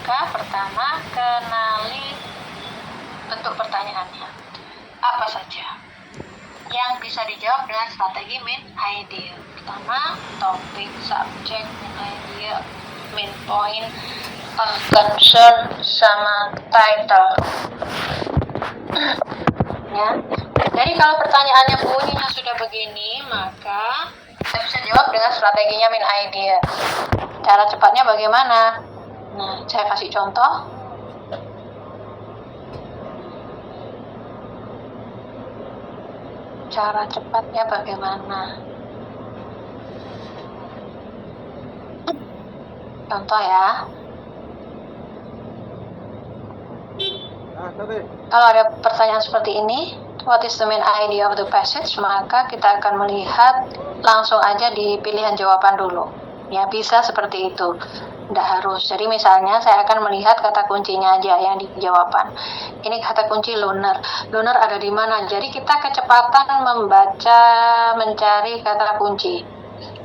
Maka pertama, kenali bentuk pertanyaannya. Apa saja yang bisa dijawab dengan strategi main idea? Pertama, topik, subject, main idea, main point, concern, sama title. Ya. Jadi kalau pertanyaannya bunyinya sudah begini, maka kita bisa jawab dengan strateginya main idea. Cara cepatnya bagaimana? Nah, saya kasih contoh. Cara cepatnya bagaimana? Contoh ya. Kalau ada pertanyaan seperti ini, what is the main idea of the passage? Maka kita akan melihat langsung aja di pilihan jawaban dulu. Ya, bisa seperti itu. Tidak harus. Jadi misalnya saya akan melihat kata kuncinya aja yang di jawaban. Ini kata kunci lunar. Lunar ada di mana? Jadi kita kecepatan membaca, mencari kata kunci.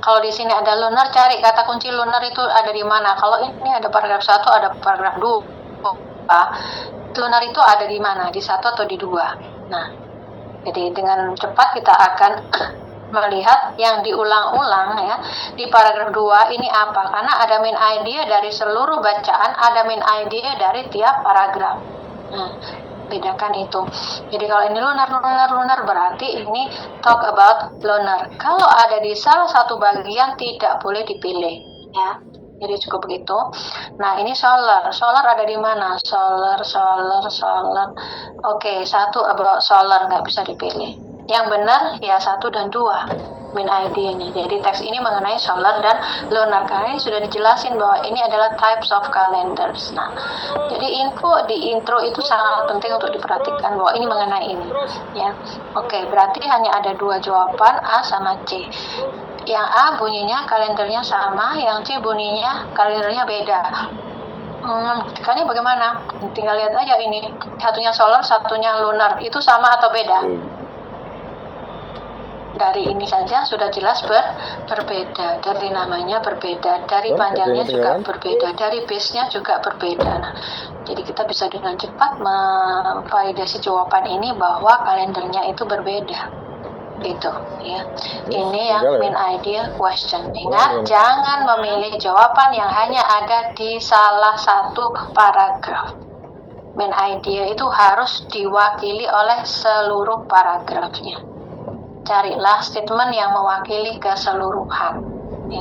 Kalau di sini ada lunar, cari kata kunci lunar itu ada di mana. Kalau ini ada paragraf 1, ada paragraf 2. Lunar itu ada di mana? Di 1 atau di 2? Nah, jadi dengan cepat kita akan melihat yang diulang-ulang ya di paragraf 2 ini apa, karena ada main idea dari seluruh bacaan, ada main idea dari tiap paragraf. Nah, bedakan itu. Jadi kalau ini lunar berarti ini talk about lunar. Kalau ada di salah satu bagian tidak boleh dipilih ya. Jadi cukup begitu. Nah, ini solar ada di mana? Solar. Oke, 1 about solar nggak bisa dipilih. Yang benar ya 1 dan 2 main idea-nya. Jadi teks ini mengenai solar dan lunar, karena ini sudah dijelasin bahwa ini adalah types of calendars. Nah, jadi info di intro itu sangat penting untuk diperhatikan bahwa ini mengenai ini ya. Oke, berarti hanya ada 2 jawaban, A sama C. Yang A bunyinya kalendernya sama, yang C bunyinya kalendernya beda. Buktikannya bagaimana? Tinggal lihat aja ini. Satunya solar, satunya lunar. Itu sama atau beda? Dari ini saja sudah jelas berbeda. Dari namanya berbeda, dari panjangnya juga berbeda, dari base-nya juga berbeda. Nah, jadi kita bisa dengan cepat memvalidasi jawaban ini bahwa kalendernya itu berbeda. Gitu ya. Ini yang main idea question. Ingat, jangan memilih jawaban yang hanya ada di salah satu paragraf. Main idea itu harus diwakili oleh seluruh paragrafnya. Carilah statement yang mewakili keseluruhan ya.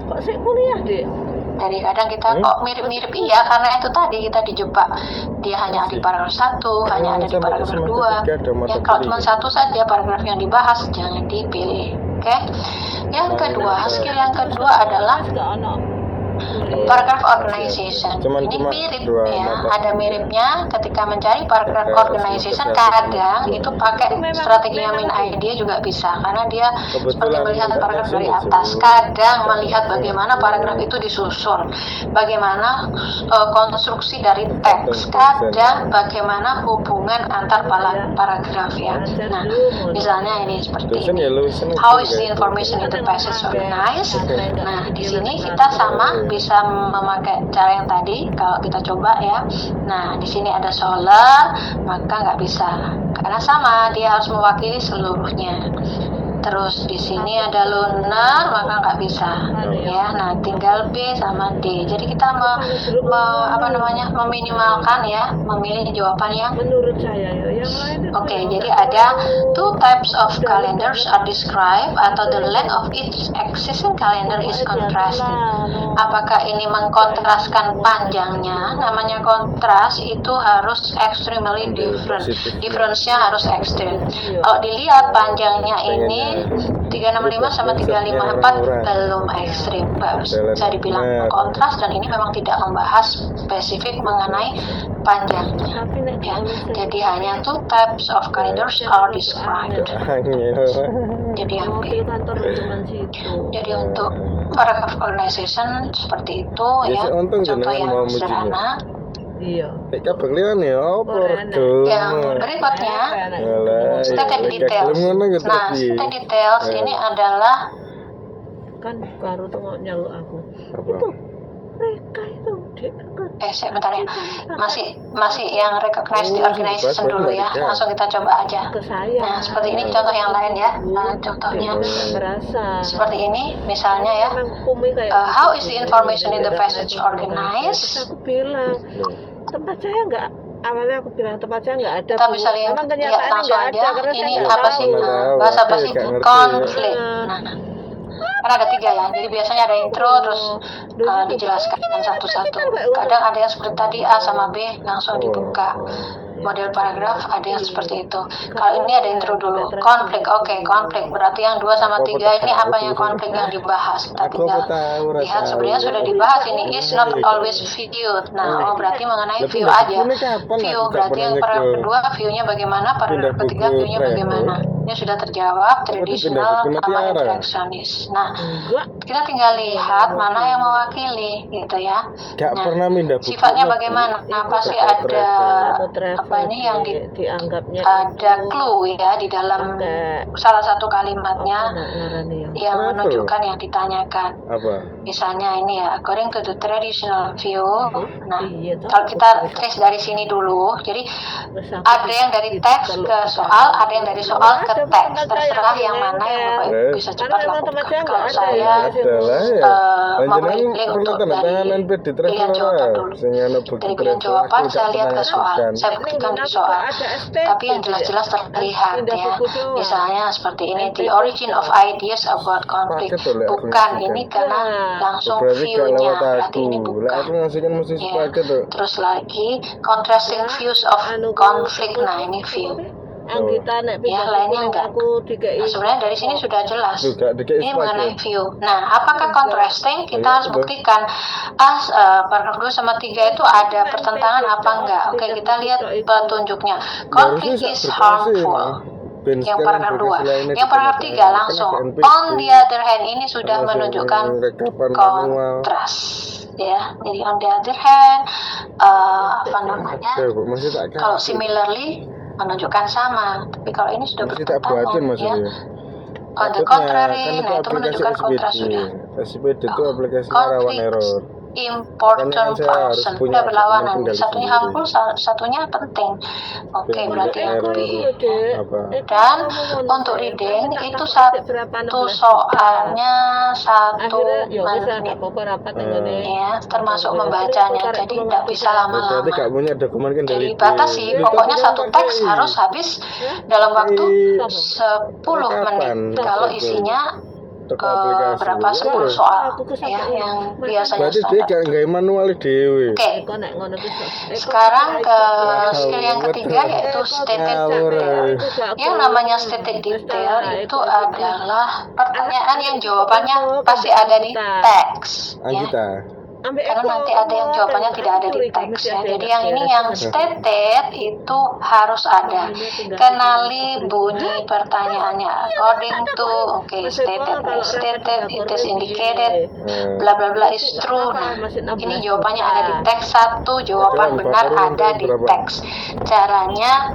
Kok saya kuliah deh? Dari kadang kita kok mirip-mirip, iya karena itu tadi kita dijebak. Dia hanya di paragraf 1, hanya ada di paragraf 2. Ya kalau cuma 1 saja paragraf yang dibahas, jangan dipilih. Oke. Yang kedua, skill yang kedua adalah paragraph organization. Ini mirip ya, ada miripnya ketika mencari paragraph organization. Kadang itu pakai strategi main idea juga bisa, karena dia seperti melihat paragraf dari atas. Kadang melihat bagaimana paragraf itu disusun, bagaimana konstruksi dari teks, kadang bagaimana hubungan antar paragraf ya. Nah, misalnya ini seperti ini. How is the information in the passage organized? Nah, di sini kita sama bisa memakai cara yang tadi. Kalau kita coba ya, nah di sini ada solar, maka nggak bisa karena sama, dia harus mewakili seluruhnya. Terus di sini ada lunar, maka nggak bisa ya. Nah, tinggal B sama D. Jadi kita meminimalkan ya, memilih jawaban yang menurut saya ya, yang lain. Oke, jadi ada 2 types of calendars are described, atau the length of each existing calendar is contrasted. Apakah ini mengkontraskan panjangnya? Namanya kontras itu harus extremely different. Difference-nya harus ekstrim. Kalau dilihat panjangnya ini 365 sama 354 belum ekstrim, bisa dibilang kontras, dan ini memang tidak membahas spesifik mengenai panjangnya ya. Jadi hanya 2 types of calendars are described. Jadi yang B. Jadi untuk paragraph organization seperti itu ya, contoh yang sederhana. Iya. Kayak berlian ya, Yang berikutnya, stated details. Nah, stated details ini adalah kan baru tuh nyaluk aku. Itu mereka itu sebentar ya. Masih yang recognize the organization dulu ya. Langsung kita coba aja. Ke saya. Nah, seperti ini contoh yang lain ya. Nah, contohnya Berasa. seperti ini misalnya ya. How is the information in the passage organized? Terus aku bilang, tempat saya nggak. Awalnya aku bilang tempat saya nggak ada. Kita bisa lihat langsung aja. Ini apa sih? Bahasa apa sih? Nggak ngerti. Konflik. Nah, karena ada 3 ya. Jadi biasanya ada intro terus dijelaskan satu-satu. Kadang ada yang seperti tadi A sama B langsung dibuka. Model paragraf ada yang seperti itu. Kalau ini ada intro dulu. Konflik, oke, konflik. Berarti yang 2 sama 3 ini apa yang konflik yang dibahas. Kita tinggal lihat sebenarnya sudah dibahas ini is not always viewed. Nah, berarti mengenai view aja. View berarti yang paragraf kedua view-nya bagaimana, paragraf ketiga view-nya bagaimana. Ini sudah terjawab, tradisional sama interaksionis. Nah, kita tinggal lihat mana yang mewakili gitu ya. Nah, sifatnya bagaimana? Nah, pasti ada apa ini yang dianggapnya ada clue ya di dalam salah satu kalimatnya yang menunjukkan yang ditanyakan. Apa? Misalnya ini ya, according to the traditional view. Nah, kalau kita trace dari sini dulu, jadi ada yang dari teks ke soal, ada yang dari soal ke teks. Terserah yang mana yang Bapak Ibu bisa cepat lakukan. Kalau saya memilih untuk dari pilihan jawaban dulu. Dari pilihan jawaban saya lihat ke soal, saya buktikan di soal. Tapi yang jelas-jelas terlihat ya. Misalnya seperti ini, the origin of ideas about conflict. Bukan ini karena langsung view-nya, berarti ini bukan. Ya. Terus lagi contrasting views of conflict. Nah, ini view. Ya, lainnya enggak. Nah, sebenarnya dari sini sudah jelas. Ini mengenai view. Nah, apakah contrasting? Kita harus buktikan. Paragraf 2 sama 3 itu ada pertentangan apa enggak? Oke, kita lihat petunjuknya. Conflict is harmful. Yang paragraf 2. Yang paragraf 3 langsung. On the other hand, ini sudah menunjukkan kontras. Ya, jadi on the other hand, apa namanya? Kalau similarly menunjukkan sama, tapi kalau ini sudah bertentangan ya. On the contrary, nah itu menunjukkan kontras sudah. SPD itu aplikasinya rawan error. Important person sudah berlawanan. Satunya harmful, satunya penting. Oke, berarti yang B. Dan untuk reading itu satu soalnya 1 menit. Ya, termasuk membacanya. Jadi tidak bisa lama-lama. Jadi batasi, pokoknya satu teks harus habis dalam waktu 10 menit. Kalau isinya berapa 10 soal ya yang biasanya standar. Oke. Sekarang ke skill yang ketiga yaitu stated detail. Yang namanya stated detail itu adalah pertanyaan yang jawabannya pasti ada di teks ya. Karena nanti ada yang jawabannya tidak ada di teks ya. Jadi yang ini yang stated itu harus ada. Kenali bunyi pertanyaannya. According to, stated, it is indicated, bla bla bla is true. Nah, ini jawabannya ada di teks 1, jawaban benar ada di teks. Caranya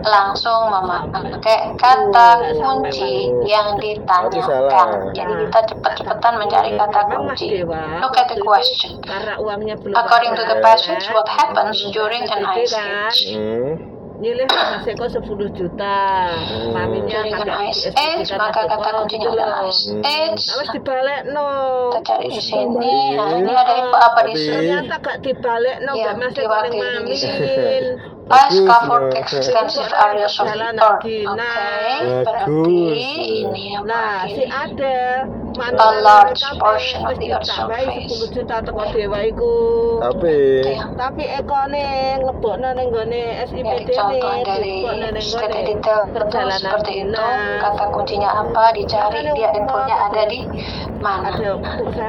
langsung memakai kata kunci yang ditanyakan. Jadi kita cepat-cepatan mencari kata kunci. Look at the question. According to the passage, what happens during an ice age? Nyilih Mas Eko 10 juta. Maminya During an ice age, maka kata kuncinya adalah ice age. Harus dibalekno. Kita cari di sini. Nah, ini ada info apa di sini? Ternyata gak dibalekno, Yang Mas Eko ning diwakili di Mamin. Ice covered extensive areas of the earth. Oke, berarti ini yang Nah, si mewakili Adel a large portion of the earth's surface. 10 juta teko dewa iku. Tapi ekone nglebokno ning gone Ya, SIPD contoh dari stated detail itu seperti itu. Kata kuncinya apa, dicari, dia infonya ada di mana.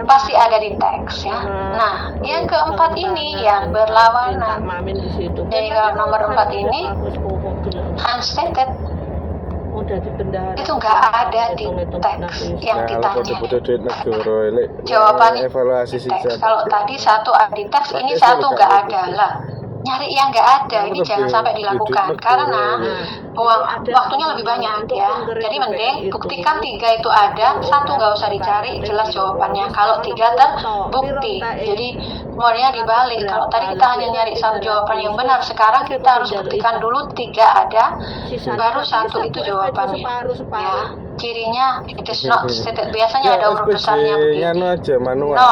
Pasti ada di teks ya. Nah, yang keempat ini yang berlawanan. Mamin di situ. Jadi kalau nomor 4 ini unstated itu nggak ada di teks yang ditanya. Jawabannya evaluasi di teks. Kalau tadi 1 ada di teks, ini 1 nggak ada lah. nyari yang nggak ada ini jangan sampai dilakukan karena waktunya lebih banyak ya. Jadi mending buktikan 3 itu ada, 1 nggak usah dicari, jelas jawabannya. Kalau 3 terbukti, jadi modalnya dibalik. Kalau tadi kita hanya nyari 1 jawaban yang benar, sekarang kita harus buktikan dulu 3 ada, baru 1 itu jawabannya. Ya, cirinya it is not stated. Biasanya ada huruf besarnya begini. aja manual. No,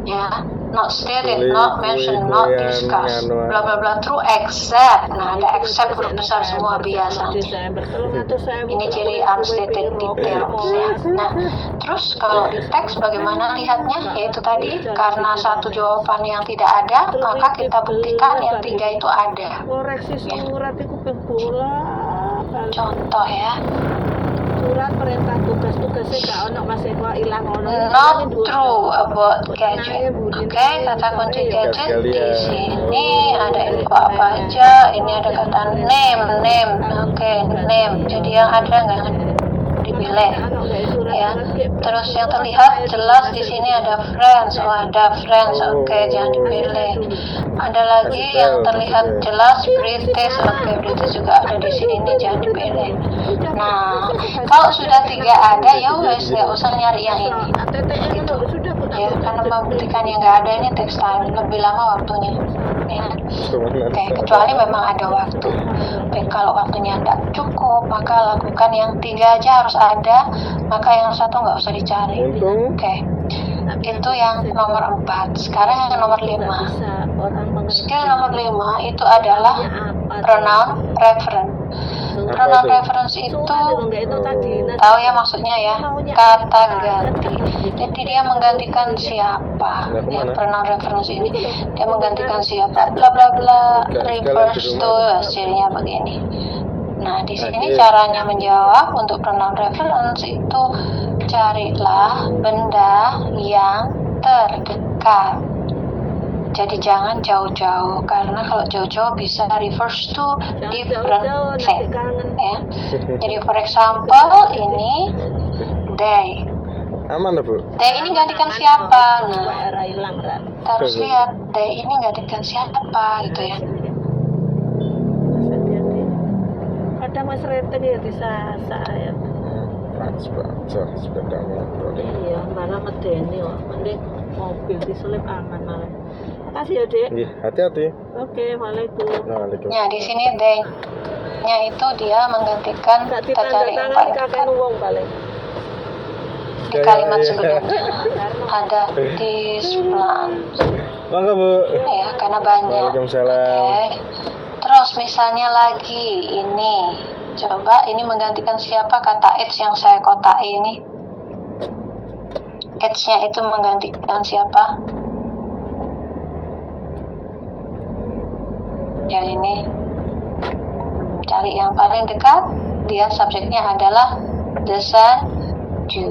ya. Not stated, not mentioned, not discussed, bla bla bla, true, except. Nah, ada except huruf besar semua biasa. Ini ciri unstated details ya. Nah, terus kalau di teks bagaimana lihatnya? Yaitu tadi karena 1 jawaban yang tidak ada, maka kita buktikan yang 3 itu ada. Koreksi surat itu bola. Contoh ya. Surat perintah tugas-tugasnya gak ono Mas Eko ilang ono. Not true about gadget. Oke, kata kunci gadget di sini ada info apa aja. Ini ada kata name. Oke, name. Jadi yang ada nggak dipilih. Ya. Terus yang terlihat jelas di sini ada friends. Oh, ada friends. Oke, jangan dipilih. Ada lagi yang terlihat jelas British. Oke, British juga ada di sini. Ini jangan dipilih. Nah, kalau sudah 3 ada ya wes nggak usah nyari yang ini. Gitu. Ya, karena membuktikan yang nggak ada ini text time lebih lama waktunya. Ya. Oke, kecuali memang ada waktu. Oke, kalau waktunya tidak cukup, maka lakukan yang 3 aja harus ada, maka yang 1 nggak usah dicari. Oke, itu yang nomor 4. Sekarang yang nomor 5. Skill nomor 5 itu adalah pronoun reference. Pronoun reference itu tahu ya maksudnya ya, kata ganti. Jadi dia menggantikan siapa ya, pronoun reference ini dia menggantikan siapa, bla bla bla, refers to, hasilnya begini. Nah, di sini caranya menjawab untuk pronoun reference itu carilah benda yang terdekat. Jadi jangan jauh-jauh, karena kalau jauh-jauh bisa refers to different thing ya. Jadi for example ini they. Aman Bu. They ini gantikan siapa? Nah, kita harus lihat they ini gantikan siapa gitu ya. Kadang mas renteng ya bisa saya. Sepeda motor. Iya, malah medeni kok. Mending mobil diselip aman malah. Makasih ya, Dek. Nggih, hati-hati. Oke, waalaikumsalam. Waalaikumsalam. Ya, di sini they-nya itu dia menggantikan, kita cari yang paling dekat di kalimat sebelumnya. Ada this plant. Mangga Bu. Ya, karena banyak. Waalaikumsalam. Oke. Terus misalnya lagi ini, coba ini menggantikan siapa, kata it's yang saya kotak ini. It's-nya itu menggantikan siapa? Ya ini. Cari yang paling dekat, dia subjeknya adalah the sun, you.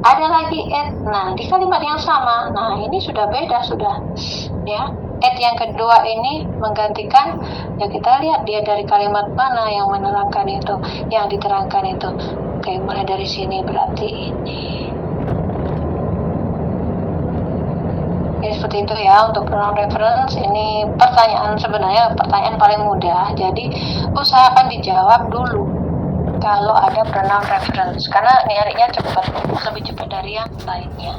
Ada lagi it. Nah, di kalimat yang sama. Nah, ini sudah beda sudah. Ya. It yang kedua ini menggantikan, ya kita lihat dia dari kalimat mana yang menerangkan itu, yang diterangkan itu. Oke, mulai dari sini berarti ini. Ya, seperti itu ya untuk pronoun reference. Ini sebenarnya pertanyaan paling mudah. Jadi usahakan dijawab dulu kalau ada pronoun reference, karena nyarinya cepat, lebih cepat dari yang lainnya.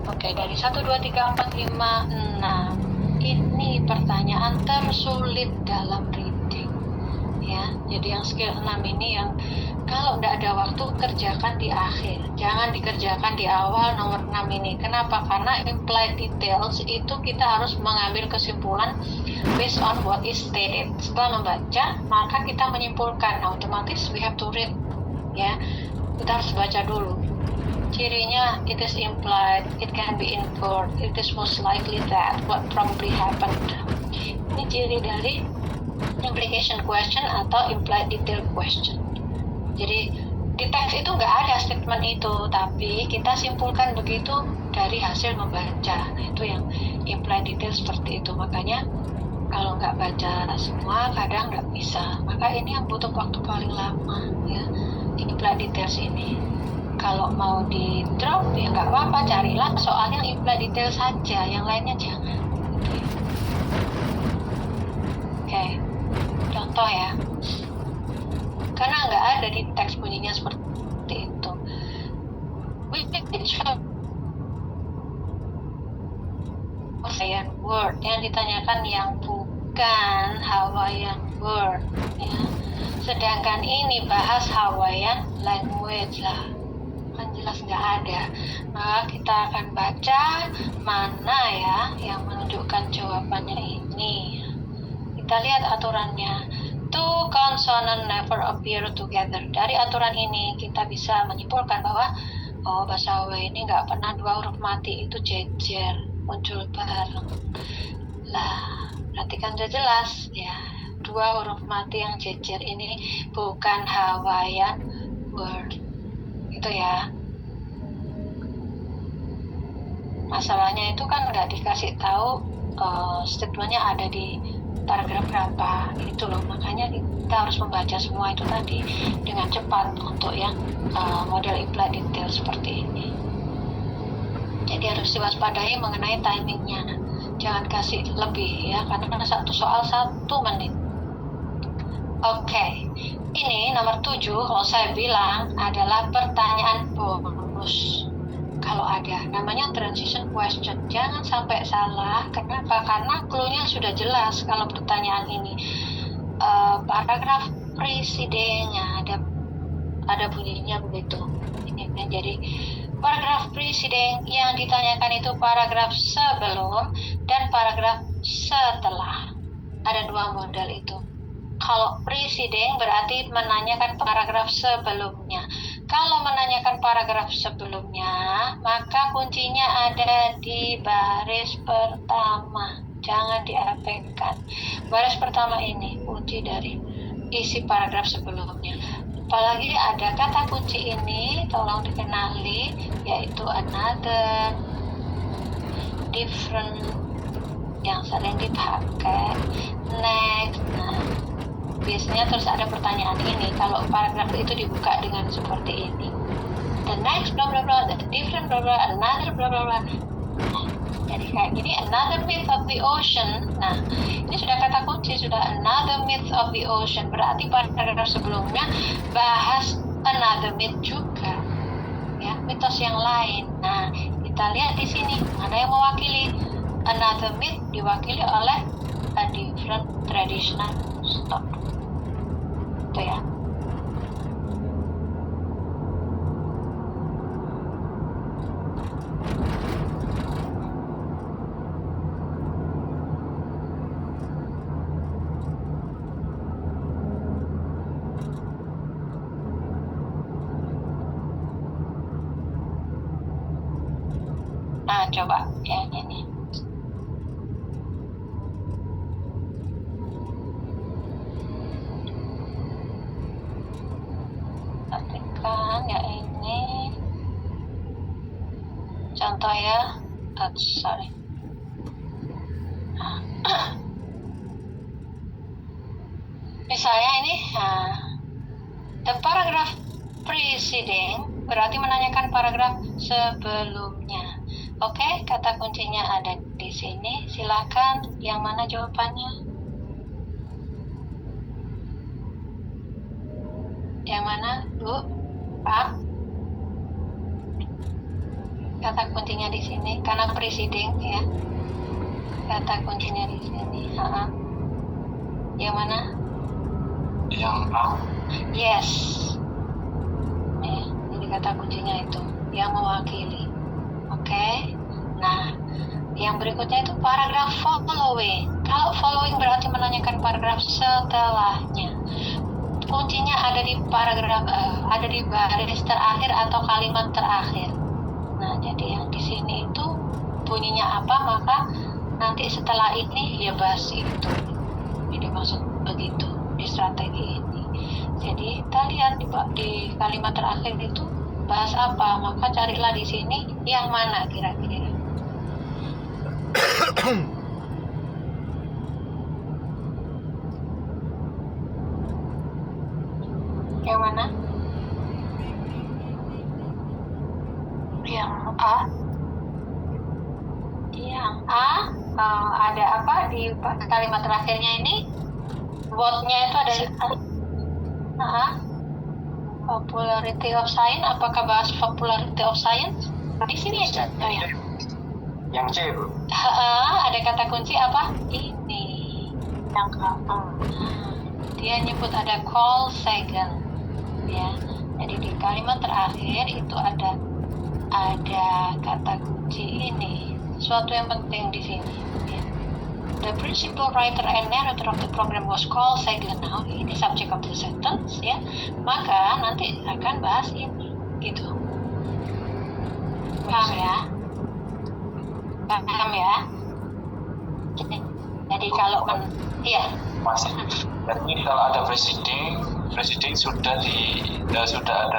Oke, dari 1, 2, 3, 4, 5, 6. Ini pertanyaan tersulit dalam reading ya. Jadi yang skill 6 ini yang kalau tidak ada waktu kerjakan di akhir, jangan dikerjakan di awal nomor 6 ini. Kenapa? Karena implied details itu kita harus mengambil kesimpulan based on what is stated. Setelah membaca, maka kita menyimpulkan. Nah, otomatis we have to read ya. Kita harus baca dulu. Cirinya it is implied, it can be inferred, it is most likely that, what probably happened. Ini ciri dari implication question atau implied detail question. Jadi di teks itu nggak ada statement itu, tapi kita simpulkan begitu dari hasil membaca. Nah, itu yang implied detail seperti itu. Makanya kalau nggak baca semua kadang nggak bisa. Maka ini yang butuh waktu paling lama ya, implied details ini. Kalau mau di drop ya nggak apa-apa, carilah soal yang implied detail saja, yang lainnya jangan. Gitu ya. Oke, contoh ya. Karena nggak ada di teks bunyinya seperti itu. Which Hawaiian word yang ditanyakan yang bukan Hawaiian word ya. Sedangkan ini bahas Hawaiian language lah, kan jelas nggak ada. Maka kita akan baca mana ya yang menunjukkan jawabannya ini. Kita lihat aturannya. Two consonant never appear together. Dari aturan ini kita bisa menyimpulkan bahwa bahasa Hawaii ini nggak pernah dua huruf mati itu jejer muncul bareng. Lah, berarti kan udah jelas ya, dua huruf mati yang jejer ini bukan Hawaiian word. Itu ya. Masalahnya itu kan nggak dikasih tahu statementnya ada di paragraf berapa itu loh, makanya kita harus membaca semua itu tadi dengan cepat untuk yang model implied detail seperti ini. Jadi harus diwaspadai mengenai timingnya, jangan kasih lebih ya, karena satu soal 1 menit. Oke, ini nomor 7 kalau saya bilang adalah pertanyaan bonus. Kalau ada, namanya transition question. Jangan sampai salah. Kenapa? Karena clue-nya sudah jelas kalau pertanyaan ini. Paragraf preceding ada bunyinya begitu. Ini jadi paragraf preceding yang ditanyakan itu paragraf sebelum dan paragraf setelah. Ada 2 model itu. Kalau preceding berarti menanyakan paragraf sebelumnya. Kalau menanyakan paragraf sebelumnya, maka kuncinya ada di baris pertama. Jangan diabaikan. Baris pertama ini kunci dari isi paragraf sebelumnya. Apalagi ada kata kunci ini, tolong dikenali, yaitu another, different, yang sering dipakai, next. Nah, biasanya terus ada pertanyaan ini kalau paragraf itu dibuka dengan seperti ini. The next bla bla bla, the different bla bla, another bla bla bla. Nah, jadi kayak gini, another myth of the ocean. Nah, ini sudah kata kunci, sudah another myth of the ocean. Berarti paragraf sebelumnya bahas another myth juga. Ya, mitos yang lain. Nah, kita lihat di sini mana yang mewakili another myth diwakili oleh a different traditional stock. Itu ya. Nah, coba yang ini. Perhatikan ya ini. Contoh ya. Sorry. Misalnya ini, the paragraph preceding berarti menanyakan paragraf sebelumnya. Oke, kata kuncinya ada di sini. Silakan, yang mana jawabannya? Yang mana, Bu? Pak? Kata kuncinya di sini, karena preceding ya. Kata kuncinya di sini. Yang mana? Yang A. Yes. Jadi kata kuncinya itu yang mewakili. Oke. Nah, yang berikutnya itu paragraf following. Kalau following berarti menanyakan paragraf setelahnya. Kuncinya ada di paragraf, ada di baris terakhir atau kalimat terakhir. Nah, jadi yang di sini itu bunyinya apa, maka nanti setelah ini ya bahas itu. Jadi maksud begitu di strategi ini. Jadi kita lihat di kalimat terakhir itu bahas apa, maka carilah di sini yang mana kira-kira. Yang mana? Yang A. Yang A. Ada apa di kalimat terakhirnya ini? Botnya itu ada popularity of science. Apakah bahas popularity of science? Di sini aja. Ya. Yang C, Bu. Ada kata kunci apa? Ini. Yang dia nyebut ada Carl Sagan. Ya. Jadi di kalimat terakhir itu ada kata kunci ini. Sesuatu yang penting di sini. Ya. The principal writer and narrator of the program was Carl Sagan. Now, ini subject of the sentence, ya. Maka nanti akan bahas ini, gitu. Paham ya? Paham ya? Jadi kalau iya. Masih. Berarti kalau ada presiden sudah ada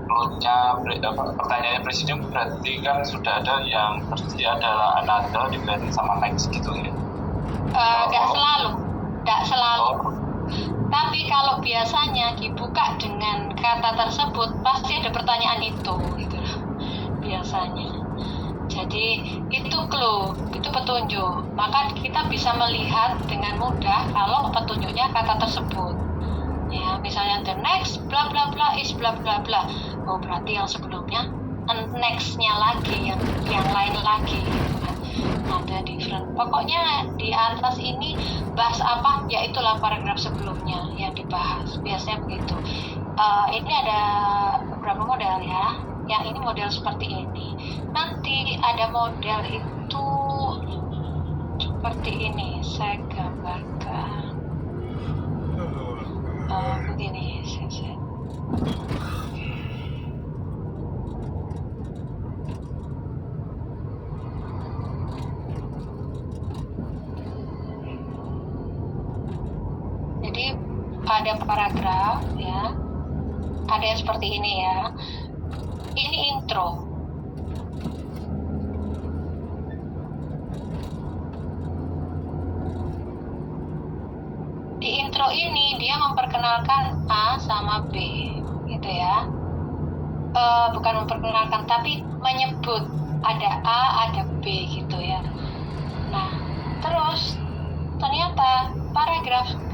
clue-nya, pertanyaannya presiden berarti kan sudah ada yang tersedia adalah another dibanding sama next gitu ya? Nggak selalu. Oh. Tapi kalau biasanya dibuka dengan kata tersebut pasti ada pertanyaan itu, gitu loh. Biasanya. Jadi itu clue, itu petunjuk. Maka kita bisa melihat dengan mudah kalau petunjuknya kata tersebut. Ya, misalnya the next bla bla bla is bla bla bla. Oh, berarti yang sebelumnya next-nya lagi, yang lain lagi. Ada different. Pokoknya di atas ini bahas apa? Ya itulah paragraf sebelumnya yang dibahas. Biasanya begitu. Ini ada beberapa model ya. Yang ini model seperti ini. Nanti ada model itu seperti ini. Saya gambarkan. Begini. Jadi ada paragraf ya. Ada yang seperti ini ya. Ini intro. Di intro ini dia memperkenalkan A sama B, gitu ya. Bukan memperkenalkan, tapi menyebut ada A, ada B, gitu ya. Nah, terus ternyata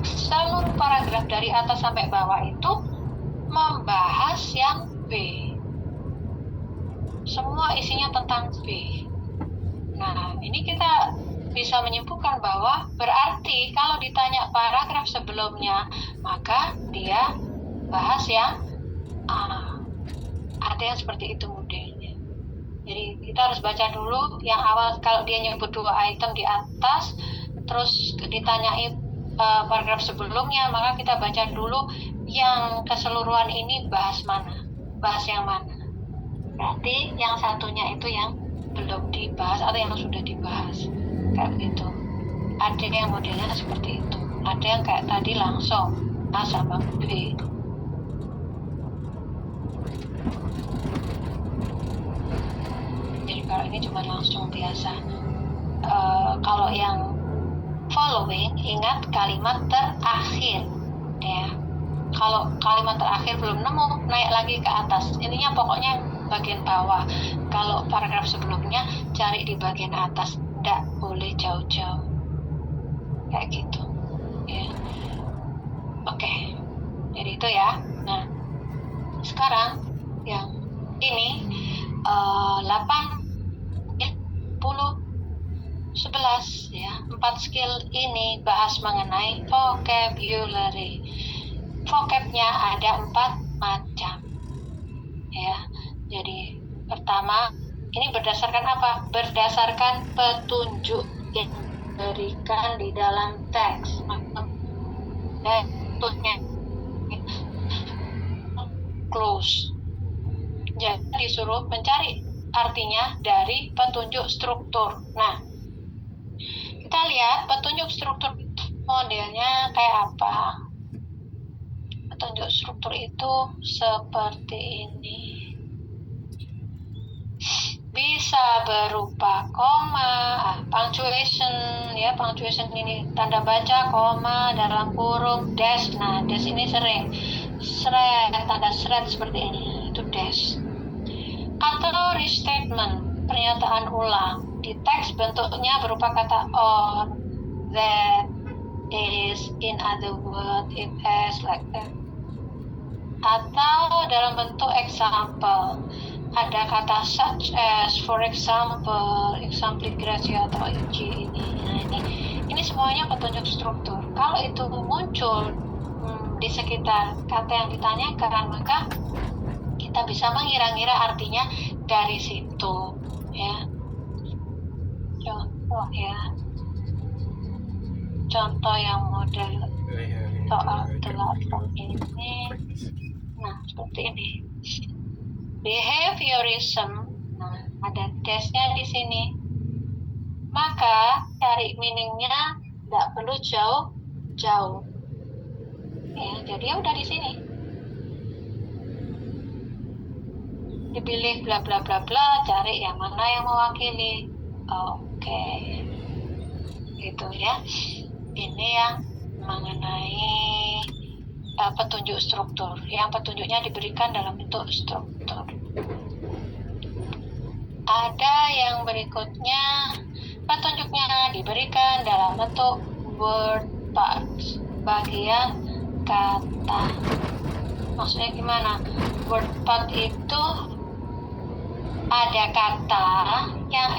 seluruh paragraf dari atas sampai bawah itu membahas yang B. Semua isinya tentang B. Nah, ini kita bisa menyimpulkan bahwa berarti kalau ditanya paragraf sebelumnya, maka dia bahas yang A. Ada yang seperti itu modelnya. Jadi kita harus baca dulu yang awal. Kalau dia nyebut 2 item di atas, terus ditanyai paragraf sebelumnya, maka kita baca dulu yang keseluruhan ini bahas yang mana. Berarti yang satunya itu yang belum dibahas atau yang sudah dibahas, kayak begitu. Ada yang modelnya seperti itu, ada yang kayak tadi langsung A sama B. Jadi kalau ini cuma langsung biasa. Kalau yang following, ingat kalimat terakhir ya. Kalau kalimat terakhir belum nemu, naik lagi ke atas. Intinya pokoknya bagian bawah. Kalau paragraf sebelumnya, cari di bagian atas. Tidak boleh jauh-jauh. Kayak gitu. Ya. Oke. Jadi itu ya. Nah, sekarang yang ini 8, 10, 11 ya. 4 skill ini bahas mengenai vocabulary. Vocabnya ada 4 macam ya. Jadi pertama, ini berdasarkan apa? Berdasarkan petunjuk yang diberikan di dalam teks. Dan contohnya close. Jadi disuruh mencari artinya dari petunjuk struktur. Nah, kita lihat petunjuk struktur modelnya kayak apa. Petunjuk struktur itu seperti ini. Bisa berupa koma, punctuation ya, punctuation ini tanda baca, koma, dalam kurung, dash. Nah, dash ini sering thread, tanda thread seperti ini, itu dash. Atau restatement, pernyataan ulang. Di teks bentuknya berupa kata or, that, is, in other words, it is, like that. Atau dalam bentuk example, ada kata such as, for example, exemplification atau eg ini. Nah, ini semuanya petunjuk struktur. Kalau itu muncul di sekitar kata yang ditanyakan, maka kita bisa mengira-ngira artinya dari situ, ya. Contoh ya, contoh yang model soal telapak ini. Nah, seperti ini. Behaviorism. Nah, ada tesnya di sini. Maka cari meaningnya tidak perlu jauh-jauh. Ya, jadi ya udah di sini. Dipilih bla bla bla bla, cari yang mana yang mewakili. Oke. Gitu ya. Ini yang mengenai petunjuk struktur. Yang petunjuknya diberikan dalam bentuk struktur. Ada yang berikutnya, petunjuknya diberikan dalam bentuk word parts, bagian kata. Maksudnya gimana? Word part itu ada kata yang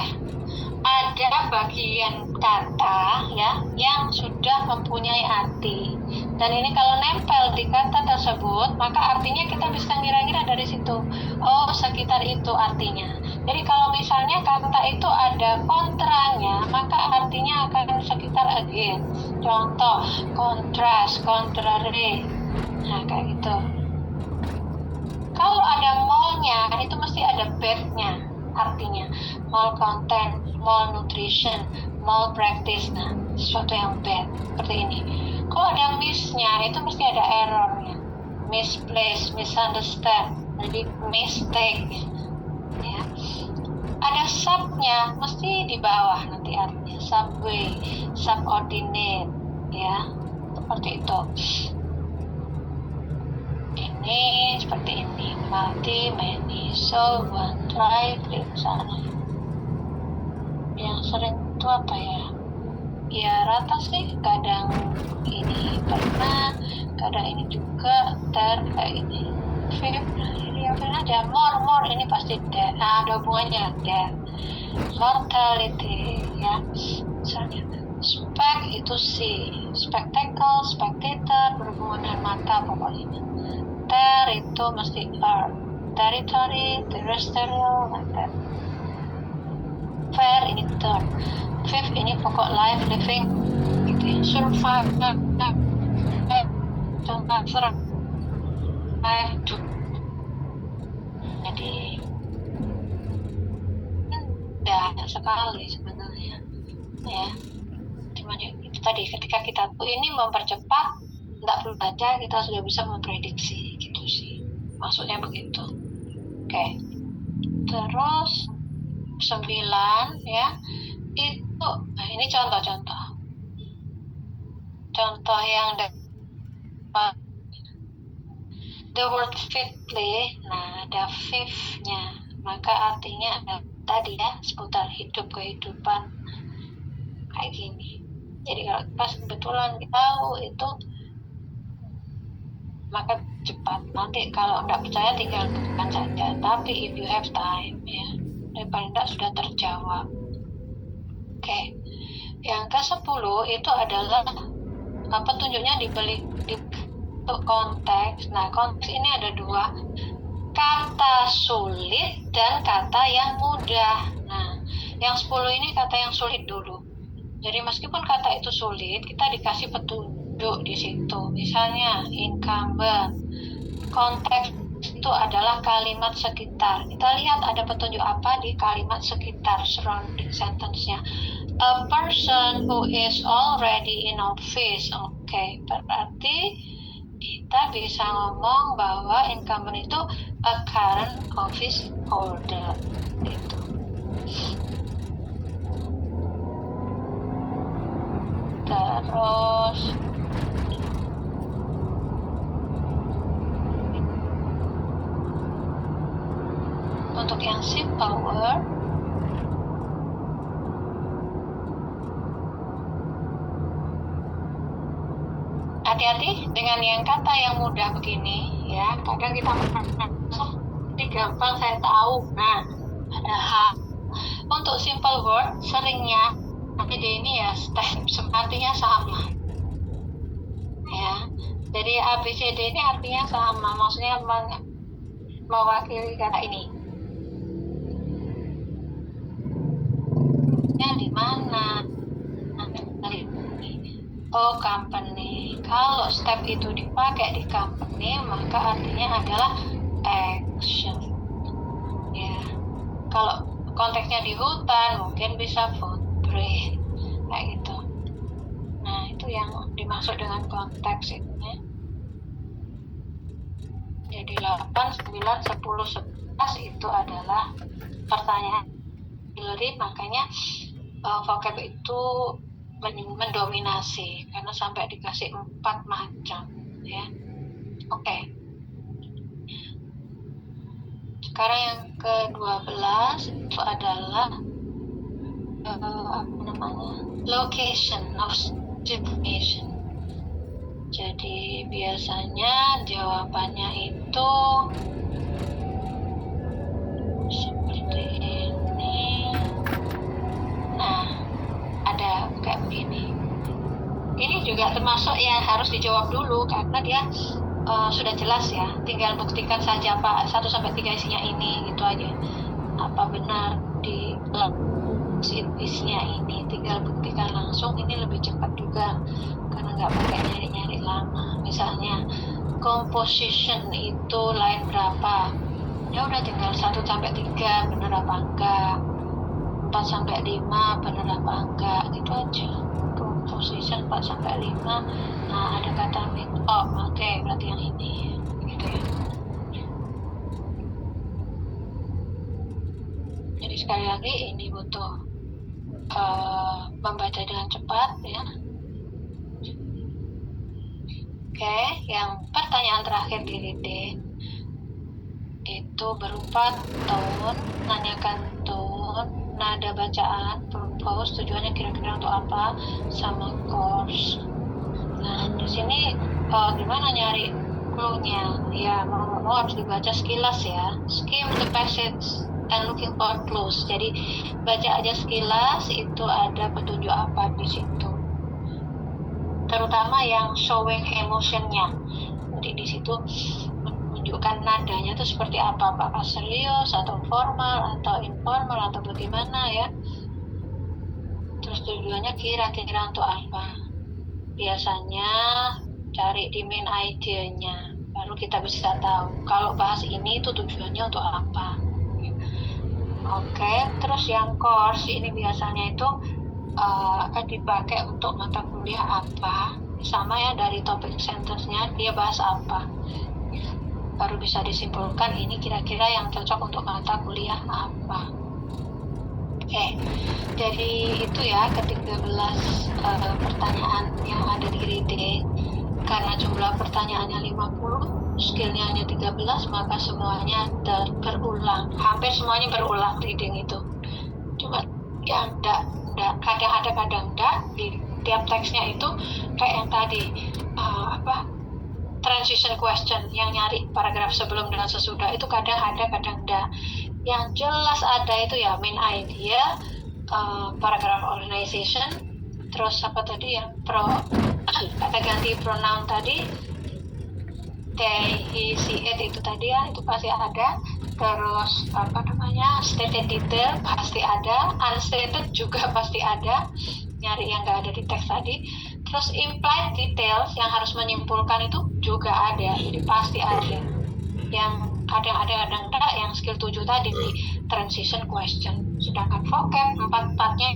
ada bagian kata ya yang sudah mempunyai arti, dan ini kalau nempel di kata tersebut maka artinya kita bisa ngira-ngira dari situ. Oh, sekitar itu artinya. Jadi kalau misalnya kata itu ada kontranya, maka artinya akan sekitar again. Contoh, contrast, contrary. Nah, kayak gitu. Kalau ada mall-nya, itu mesti ada bad-nya artinya. Malcontent, malnutrition, malpractice. Nah, sesuatu yang bad seperti ini. Kalau ada miss-nya, itu mesti ada error-nya. Misplaced, misunderstand, jadi mistake. Ya. Ada sub-nya, mesti di bawah nanti artinya. Subway, subordinate, ya, seperti itu. Ini seperti ini, multi, many, so, one, try, flip, sana. Yang sering itu apa ya? Ya rata sih, kadang ini pernah, kadang ini juga, kayak ini. Flip, ini apa aja, more, ini pasti death. Nah, ada hubungannya death. Mortality, ya. Misalnya, spec itu C, spectacle, spectator, berhubungan dengan mata pokoknya. Ter itu mesti R, territory, terrestrial, like that. Fair ini term, fifth ini pokok life, living, gitu ya. Survive, contoh survive, to. Jadi banyak sekali sebenarnya, ya. Cuman itu tadi ketika kita ini mempercepat, nggak perlu baca, kita sudah bisa memprediksi, gitu sih. Maksudnya begitu. Oke. Terus 9 ya. Itu, nah ini contoh-contoh. Contoh yang the word fitly, nah ada fifth-nya. Maka artinya ada tadi ya, seputar hidup, kehidupan. Kayak gini. Jadi kalau pas kebetulan kita tahu itu, maka cepat. Nanti kalau nggak percaya tinggal buktikan saja. Tapi if you have time, ya, paling nggak sudah terjawab. Oke. Yang ke-10 itu adalah petunjuknya dibeli di konteks. Nah, konteks ini ada dua, kata sulit dan kata yang mudah. Nah, yang 10 ini kata yang sulit dulu. Jadi meskipun kata itu sulit, kita dikasih petunjuk di situ. Misalnya incumbent, konteks itu adalah kalimat sekitar. Kita lihat ada petunjuk apa di kalimat sekitar, surrounding sentence-nya. A person who is already in office. Oke, berarti kita bisa ngomong bahwa incumbent itu a current office holder. Gitu. Terus untuk yang simple word, hati-hati dengan yang kata yang mudah begini ya. Kadang kita ini gampang saya tahu. Nah, padahal untuk simple word seringnya ini ya artinya sama. Ya. Jadi ABCD ini artinya sama, maksudnya mewakili kata ini. Di mana? Oh, company. Kalau step itu dipakai di company, maka artinya adalah action. Ya. Kalau konteksnya di hutan, mungkin bisa footprint, kayak gitu. Nah, itu yang dimaksud dengan konteks itu. Ya. Jadi 8, 9, 10, 11 itu adalah pertanyaan. Makanya vocab itu mendominasi karena sampai dikasih 4 macam ya. Oke. Sekarang yang ke-12 itu adalah location of situation. Jadi biasanya jawabannya itu seperti ini. Nah, ada kayak begini. Ini juga termasuk yang harus dijawab dulu karena dia sudah jelas ya. Tinggal buktikan saja Pak 1-3 isinya ini gitu aja. Apa benar di isinya ini? Tinggal buktikan langsung. Ini lebih cepat juga karena nggak pakai nyari-nyari lama. Misalnya composition itu line berapa? Ya udah tinggal 1-3 benar apa enggak? 4-5 benar apa enggak, gitu aja. Composition 4-5. Nah, ada kata meet up, oke, berarti yang ini gitu ya. Jadi sekali lagi ini butuh membaca dengan cepat ya. Oke, yang pertanyaan terakhir di reading itu berupa tone, nanyakan tone, nada bacaan, purpose, tujuannya kira-kira untuk apa, sama course. Nah, di sini gimana nyari clue-nya? Ya, mau harus dibaca sekilas ya. Skim the passage and looking for clues. Jadi baca aja sekilas, itu ada petunjuk apa di situ. Terutama yang showing emotion-nya. Jadi di situ menunjukkan nadanya itu seperti apa, apakah serius atau formal atau informal atau bagaimana ya. Terus tujuannya kira-kira untuk apa. Biasanya cari di main idea-nya, baru kita bisa tahu kalau bahas ini itu tujuannya untuk apa. Oke, terus yang course ini biasanya itu akan dipakai untuk mata kuliah apa, sama ya dari topik sentence-nya dia bahas apa, baru bisa disimpulkan ini kira-kira yang cocok untuk mata kuliah apa. Oke, jadi itu ya ke-13 pertanyaan yang ada di reading. Karena jumlah pertanyaannya 50, skillnya hanya 13, maka semuanya berulang. Hampir semuanya berulang reading itu. Cuma ya kadang ada kadang enggak. Di tiap teksnya itu kayak yang tadi transition question yang nyari paragraf sebelum dan sesudah itu kadang ada kadang enggak. Yang jelas ada itu ya main idea, paragraph organization, terus apa tadi yang kata ganti pronoun tadi, they, he, she, it itu tadi ya, itu pasti ada. Terus stated detail pasti ada, unstated juga pasti ada, nyari yang nggak ada di teks tadi. Terus implied details yang harus menyimpulkan itu juga ada, jadi pasti ada. Yang kadang ada kadang enggak, yang skill 7 tadi di transition question. Sedangkan vocab 4-4-nya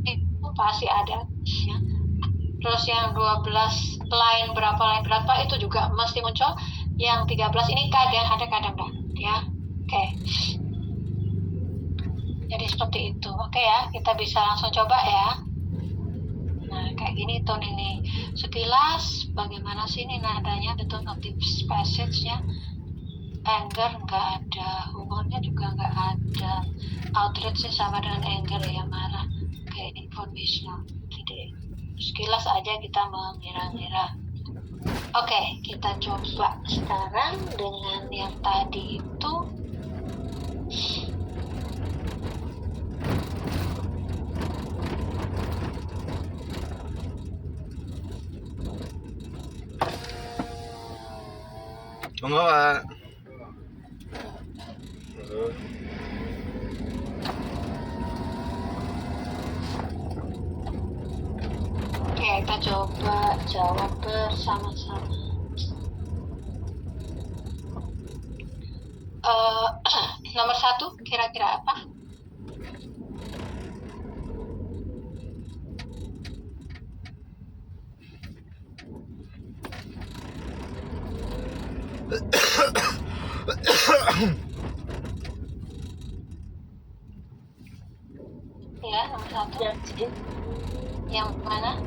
itu pasti ada ya. Terus yang 12 line berapa itu juga mesti muncul. Yang 13 ini kadang ada kadang enggak ya. Oke. Jadi seperti itu. Oke ya, kita bisa langsung coba ya. Nah, kayak gini tone ini. Sekilas bagaimana sih ini nadanya, the tone of the passage-nya. Anger nggak ada, humornya juga nggak ada. Outrage sama dengan anger ya, marah. Kayak informational. Jadi sekilas aja kita mengira-ngira. Oke, kita coba sekarang dengan yang tadi itu. Monggo, Pak. Oke, kita coba jawab bersama-sama. Nomor 1 kira-kira apa? Ya, nomor 1. Yang C. Yang mana?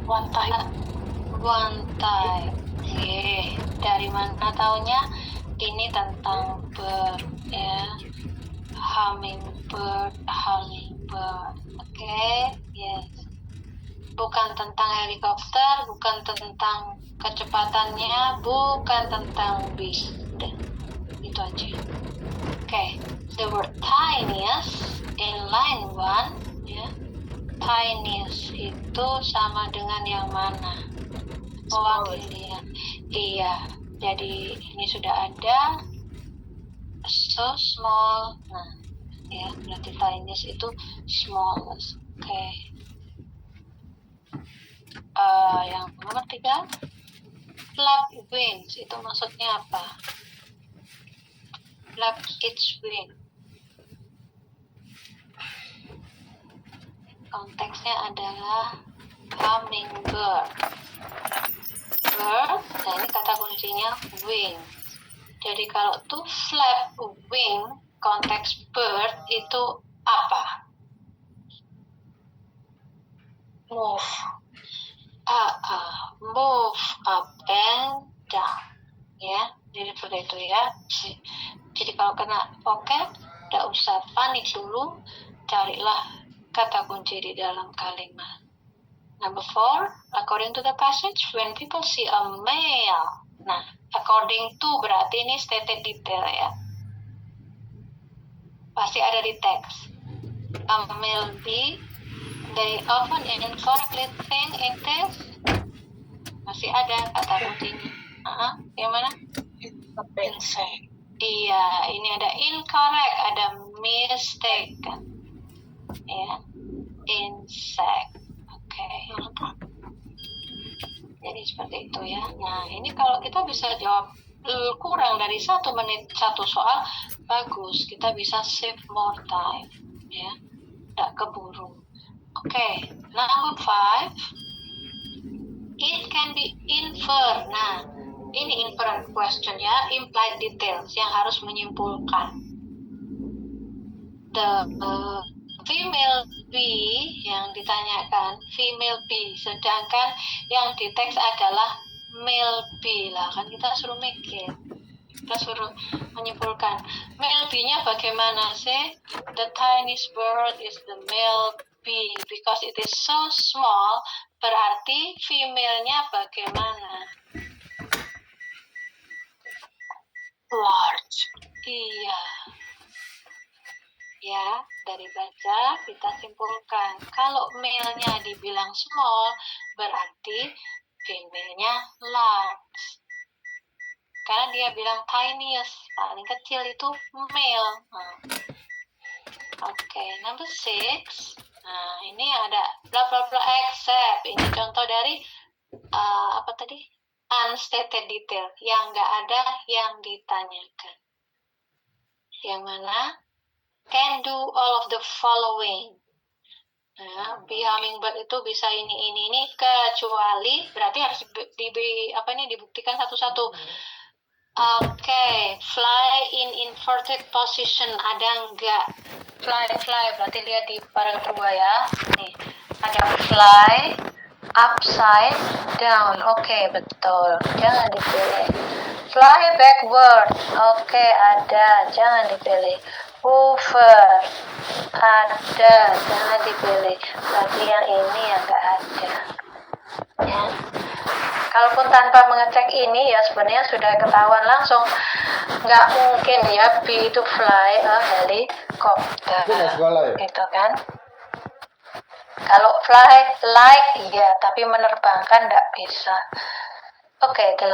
One time. One time. Dari mana taunya? Ini tentang bird ya. Hummingbird. Oke, yes. Bukan tentang helikopter, bukan tentang kecepatannya, bukan tentang bee. Itu aja. Oke, the word tiniest in line 1 ya. Tiniest itu sama dengan yang mana? Mewakili. Iya, jadi ini sudah ada so small. Nah, ya berarti tiniest itu smallest. Oke. Yang nomor 3, flap wings itu maksudnya apa? Flap its wing. Konteksnya adalah hummingbird. Bird, nah ini kata kuncinya wing. Jadi kalau to flap wing, konteks bird itu apa? Move. Move up and down. Ya, jadi seperti itu ya. Jadi kalau kena vocab, tidak usah panik dulu, carilah kata kunci di dalam kalimat. Number 4, according to the passage, when people see a male. Nah, according to berarti ini stated detail ya. Pasti ada di teks. A male bee, they often incorrectly think it is. Masih ada kata kuncinya. Yang mana? Insect. Iya, ini ada incorrect, ada mistake kan. Ya, insect. Oke. Jadi seperti itu ya. Nah, ini kalau kita bisa jawab kurang dari 1 menit 1 soal, bagus. Kita bisa save more time. Ya, tidak keburu. Oke, number 5. It can be inferred. Nah, ini inference question ya, implied details yang harus menyimpulkan. The female bee yang ditanyakan female bee, sedangkan yang di teks adalah male bee lah, kan kita suruh mikir, kita suruh menyimpulkan male bee-nya bagaimana sih? The tiniest bird is the male bee because it is so small. Berarti female-nya bagaimana? Large. Iya. Ya, dari baca kita simpulkan. Kalau male-nya dibilang small, berarti female-nya large. Karena dia bilang tiniest, paling kecil itu male. Oke, number 6. Nah, ini ada bla bla bla except. Ini contoh dari apa tadi? Unstated detail, yang nggak ada yang ditanyakan. Yang mana? Can do all of the following. Nah, bee hummingbird itu bisa ini kecuali, berarti harus dibuktikan satu-satu. Oke, fly in inverted position, ada enggak? Fly, berarti lihat di paragraf 2 ya. Nih, ada fly upside down. Oke, betul. Jangan dipilih. Fly backward. Oke, ada. Jangan dipilih. Hoover ada, jangan dipilih. Berarti yang ini yang nggak ada. Ya. Kalaupun tanpa mengecek ini ya sebenarnya sudah ketahuan langsung. Nggak mungkin ya B itu fly a helicopter. Itu nggak sekolah ya? Gitu kan? Kalau fly like iya, tapi menerbangkan nggak bisa. Oke, 7.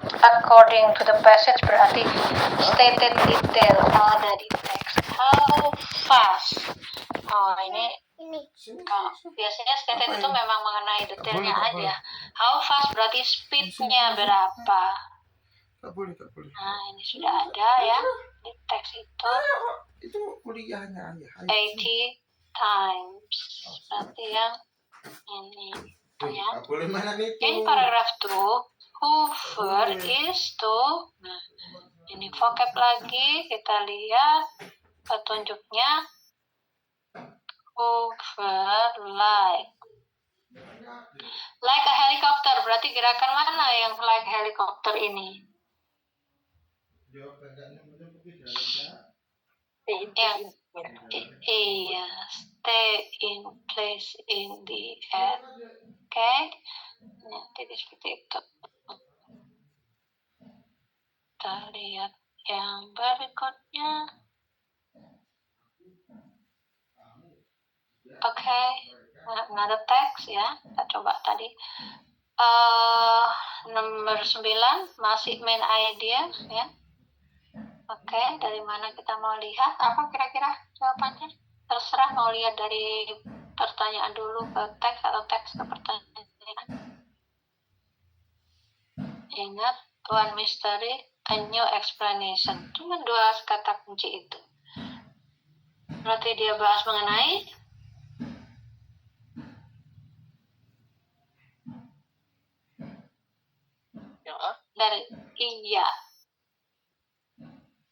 According to the passage berarti stated detail, ada di teks. How fast? Oh, ini biasanya stated itu memang mengenai detailnya aja. How fast berarti speednya berapa? Gak boleh. Nah, ini sudah ada ya di teks itu. Itu kuliahnya ayah. 80 times. Berarti yang ini ya. Gak boleh mana nih? In paragraph 2, Hoover is to. Nah, ini vocab lagi, kita lihat petunjuknya. Hoover like a helicopter, berarti gerakan mana yang like helicopter ini? Iya, stay in place in the air. Oke, jadi seperti itu. Kita lihat yang berikutnya. Oke, another text ya. Kita coba tadi. Nomor 9 masih main idea ya. Oke, dari mana kita mau lihat? Apa kira-kira jawabannya? Terserah mau lihat dari pertanyaan dulu ke teks atau teks ke pertanyaan. Ingat, one mystery, a new explanation. Cuma 2 kata kunci itu. Berarti dia bahas mengenai dari iya.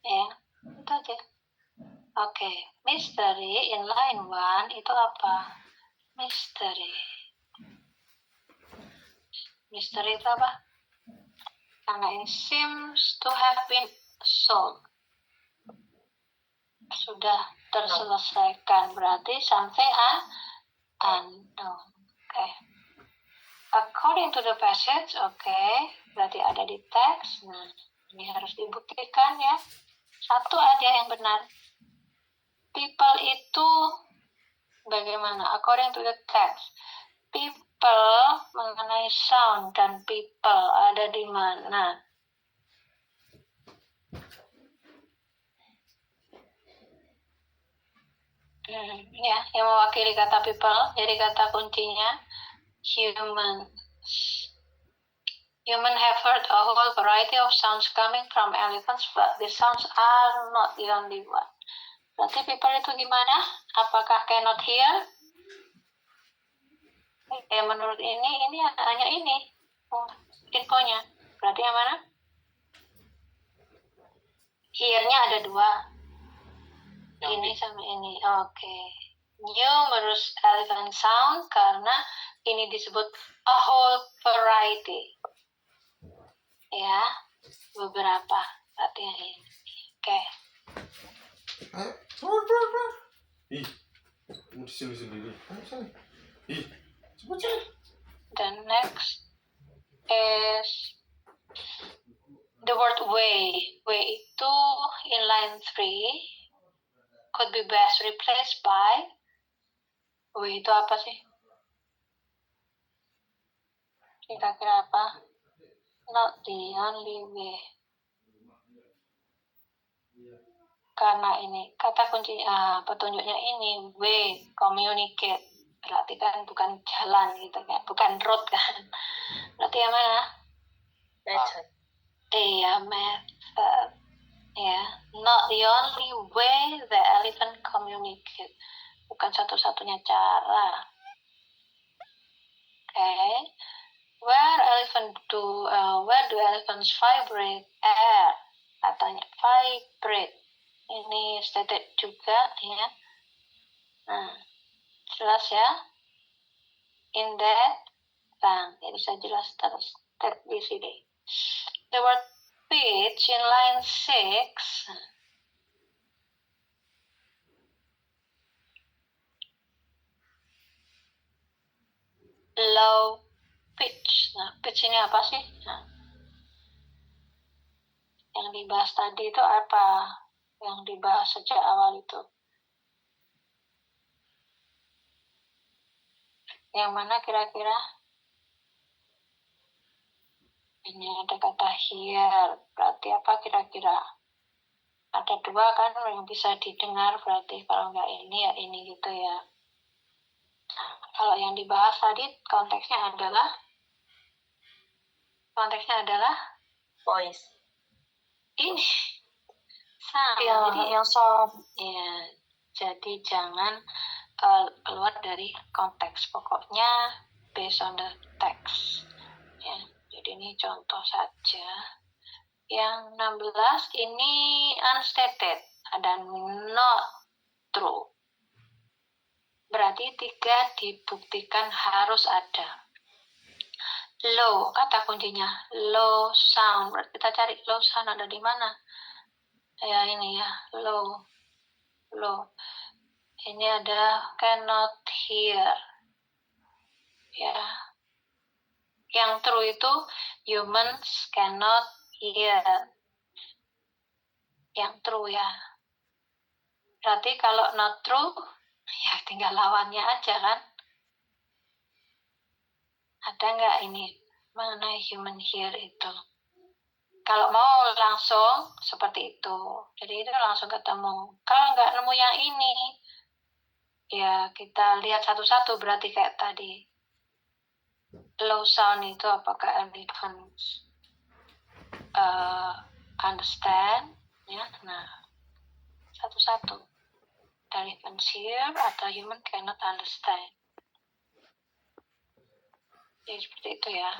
Ya, itu aja. Oke, mystery in line 1 itu apa? Mystery itu apa? Karena ini seems to have been solved. Sudah terselesaikan, berarti something unknown. Oke. According to the passage, oke, berarti ada di teks. Nah, ini harus dibuktikan ya. Satu aja yang benar. People itu bagaimana? According to the text, people mengenai sound dan people ada di mana? Ya, yang mewakili kata people, jadi kata kuncinya human. Human have heard a whole variety of sounds coming from elephants, but the sounds are not the only one. Berarti people itu gimana? Apakah cannot hear? Ya menurut ini hanya ini infonya. Berarti yang mana? Hear-nya ada 2. Ini sama ini. Oke. Numerous elephant sound karena ini disebut a whole variety. Ya, beberapa. Berarti yang ini. Oke. Ih, kamu di sini sendiri. Ih, cepet. The next is the word way. Way itu in line 3 could be best replaced by. Way itu apa sih? Kira-kira apa? Not the only way. Karena ini kata kunci petunjuknya ini way, communicate. Berarti kan bukan jalan gitu kan, bukan road kan. Berarti yang mana? Method. Iya, method. Ya, not the only way the elephant communicate. Bukan satu-satunya cara. Okay. Where do elephants vibrate air? Katanya vibrate. Ini stated juga ya. Nah, jelas ya. In that, jadi saya jelas terus di sini. The word pitch in line 6 low pitch. Nah, pitch ini apa sih? Nah, yang dibahas tadi itu apa? Yang dibahas sejak awal itu. Yang mana kira-kira? Ini ada kata hear. Berarti apa kira-kira? Ada dua kan yang bisa didengar, berarti kalau nggak ini ya ini gitu ya. Kalau yang dibahas tadi konteksnya adalah Voice. Sama. Yang soft. Ya, jadi jangan keluar dari konteks. Pokoknya based on the text. Ya, jadi ini contoh saja. Yang 16 ini unstated, ada not true. Berarti 3 dibuktikan harus ada. Low, kata kuncinya low sound. Berarti kita cari low sound ada di mana? Ya ini ya, low. Ini ada cannot hear. Ya. Yang true itu humans cannot hear. Yang true ya. Berarti kalau not true, ya tinggal lawannya aja kan. Ada nggak ini mengenai human hear itu? Kalau mau langsung seperti itu. Jadi itu langsung ketemu. Kalau nggak nemu yang ini, ya kita lihat satu-satu berarti kayak tadi. Low sound itu apakah elephants understand? Ya, nah satu-satu. Elephants hear atau human cannot understand. Jadi seperti itu ya.